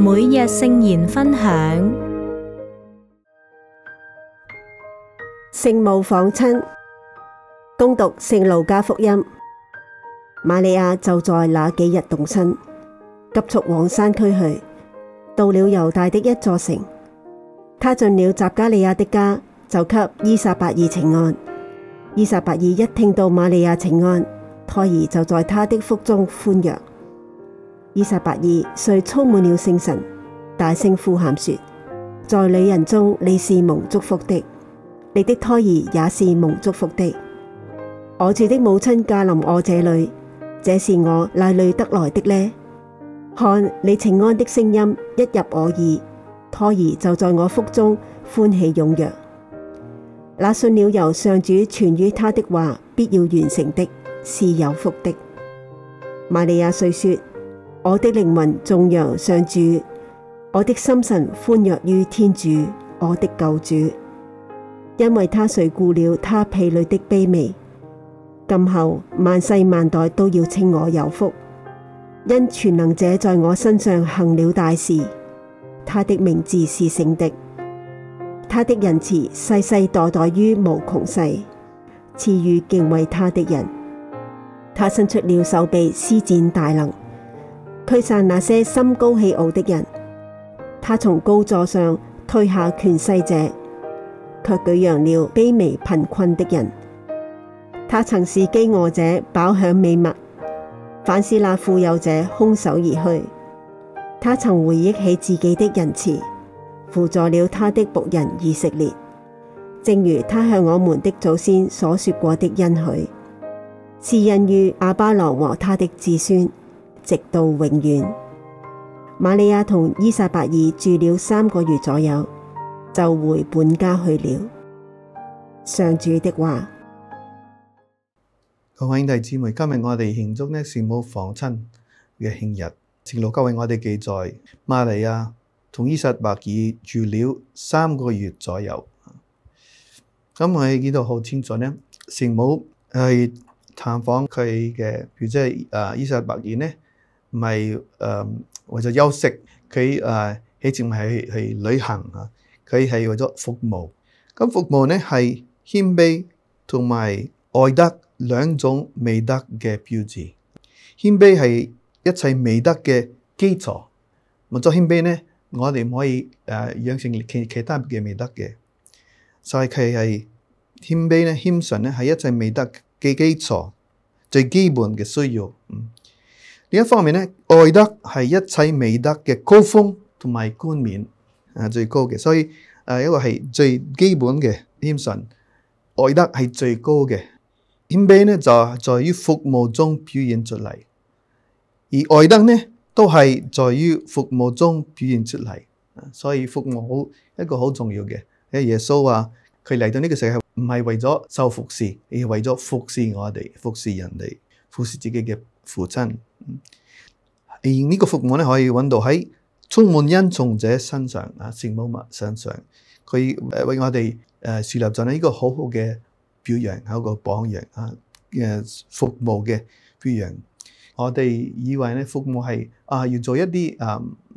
每日聖言分享。聖母訪親，恭讀聖路加福音。瑪利亞就在那幾日動身，急速往山區去，到了猶大的一座城。她進了匝加利亞的家，就給依撒伯爾請安。依撒伯爾一聽到瑪利亞請安，胎兒就在她的腹中歡躍。依撒伯爾遂充滿了聖神，大聲呼喊說：在女人中你是蒙祝福的，你的胎兒也是蒙祝福的。我主的母親駕臨我這裏，這是我哪裏得來的呢？看，你請安的聲音一入我耳，胎兒就在我腹中歡喜踴躍。那信了由上主傳於他的話必要完成的，是有福的。瑪利亞遂說：我的靈魂頌揚上主，我的心神歡躍於天主，我的救主，因為他垂顧了他婢女的卑微。今後萬世萬代都要稱我有福，因全能者在我身上行了大事，他的名字是聖的，他的仁慈世世代代於無窮世，賜予敬畏他的人。他伸出了手臂施展大能，驅散那些心高氣傲的人。他從高座上推下權勢者，卻舉揚了卑微貧困的人。他曾使飢餓者飽享美物，反使那富有者空手而去。他曾回憶起自己的仁慈，扶助了他的僕人以色列，正如他向我們的祖先所說過的恩許，施恩於亞巴郎和他的子孫，直到永遠。瑪利亞同依撒伯爾住了3個月左右，就回本家去了。上主的話。各位兄弟姊妹，今日我哋慶祝聖母訪親嘅慶日。聖路加為我哋記載，瑪利亞同依撒伯爾住了3個月左右。咁我哋見到好清楚呢，聖母去探訪佢嘅，譬如即係依撒伯爾呢，唔係為咗休息，佢起正係去旅行啊，佢係為咗服務。咁服務呢係謙卑同埋愛德兩種美德嘅標誌。謙卑係一切美德嘅基礎。冇咗謙卑呢，我哋唔可以養成其他嘅美德嘅。所以佢係謙卑呢，謙遜呢係一切美德嘅基礎，最基本嘅需要。另一方面呢，愛德係一切美德嘅高峰同埋冠冕最高嘅。所以一個係最基本嘅謙遜，愛德係最高嘅。謙卑呢就在於服務中表現出嚟，而愛德呢都係在於服務中表現出嚟。所以服務一個好重要嘅。耶穌話佢嚟到呢個世界唔係為咗受服侍，而係為咗服侍我哋，服侍人哋，服侍自己嘅父親。而呢個服務呢可以揾到喺充滿恩寵者身上聖母身上，佢為我哋樹立咗呢個好好嘅表揚，係一個榜樣服務嘅表揚。我哋以為呢服務係要做一啲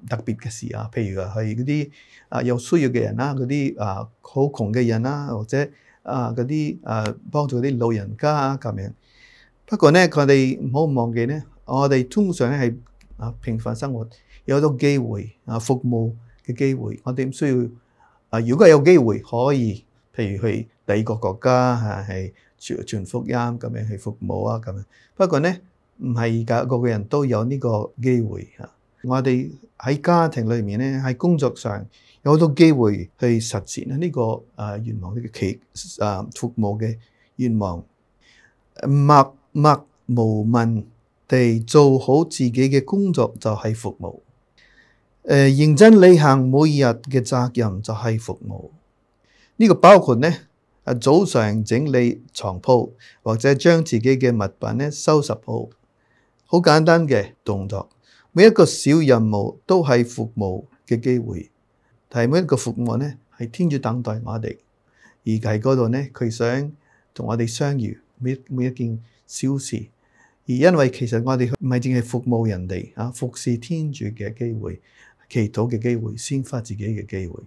特別嘅事譬如係嗰啲有需要嘅人啦，嗰啲好窮嘅人啦，或者嗰啲幫助啲老人家咁樣。不過呢，佢哋唔好忘記呢，我哋通常咧係平凡生活有好多機會服務嘅機會，我哋唔需要如果有機會可以，譬如去第二個國家係傳福音咁樣去服務咁樣。不過呢，唔係個個人都有呢個機會。我哋喺家庭裏面呢，喺工作上有好多機會去實踐呢個願望，呢個服務嘅願望。默默無聞地做好自己嘅工作就係服務。認真履行每日嘅責任就係服務。呢個包括呢早上整理床鋪，或者將自己嘅物品呢收拾好，好簡單嘅動作。每一個小任務都係服務嘅機會，但係每一個服務呢係天主等待我哋，而喺嗰度呢佢想同我哋相遇，每一件小事。而因為其實我哋唔係淨係服務人哋服侍天主嘅機會，祈禱嘅機會，鮮花自己嘅機會。